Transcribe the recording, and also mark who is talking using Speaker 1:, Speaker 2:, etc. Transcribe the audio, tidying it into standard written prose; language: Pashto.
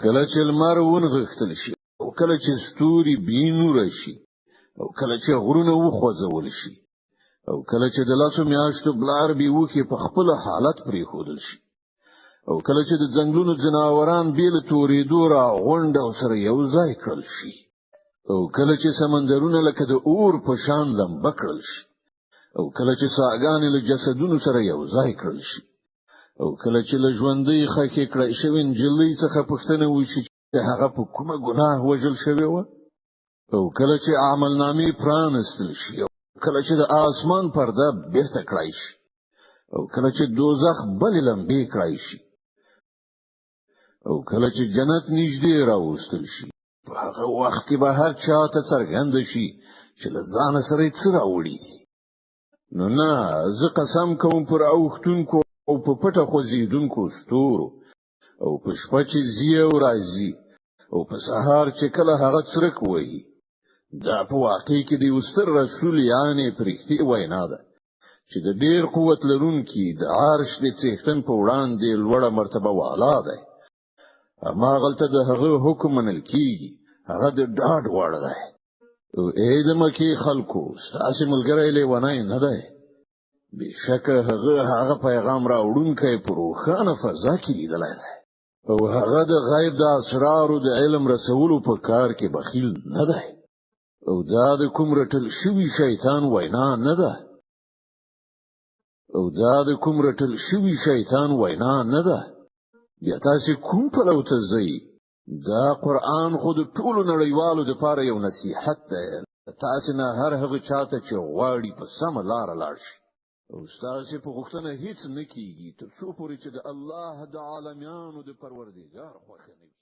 Speaker 1: کله چې لمر ونغښتل شي او کله چې ستوري بینور شي او کله چې غرونه وخوځول شي او کله چې د لاسو میاشتو بلار به وکي په خپل حالت پرې خودل شي او کله چې د ځنګلونو جناوران بیل تورې دورا غونډه او سره یو ځای کړل شي او کله چې سمندرونه لکه د اور په شان لمبه کړل شي او کله چې ساګانې له جسدونو سره یو ځای کړل شي او کله چې له ژوندۍ خکې کړای شوی نجلۍ څخه پوښتنه وشي چې هغه په کومه ګناه وژل شوی و او کله چې عملنامې پرانستل شي او کله چې د آسمان پرده بیرته کړای شي او کله چې دوزخ بل لمبې کړای شي او کله چې جنت نږدې راوستل شي په هغه وخت کې به هر چا ته څرګند شي چې له ځان سره څه راوړي دي نو نه زه قسم کوم پر اوختونکو او په پټه خوځیدونکو ستورو او په شپه چې زیو راځي او په سهار چې کله هغه څرک وایي دا په واقع کې د یوستر رسول یعنی پرختي وینا ده چې د ډیر قوت لرونکي د عرش د څښتن په وړاندې لوړه مرتبه والا ده اما غلطه د هغه حکم منل کیږي هغه د ډاډ وړ ده او اې د مکه خلکو تاسو ملګری لیونای نه ده بشک هغه پیغام راوړونکی په روښانه فضا کې لیدلای ده او هغه د غیب د اسرار او د علم رسولو په کار کې بخیل نه ده او دا د کوم رټل شوی شیطان وینا نه ده بیا تاسو کوم په لوته زی دا قران خود ټول نړیوالو د پاره یو نصيحت ده تاسو نه هر هغه چاته چې غواړي په سم لار لاړ شي او تاسو په غوښتنه هیڅ نه کیږي تر څو پورې چې د الله د عالمینو د پروردګار خوښه نه وي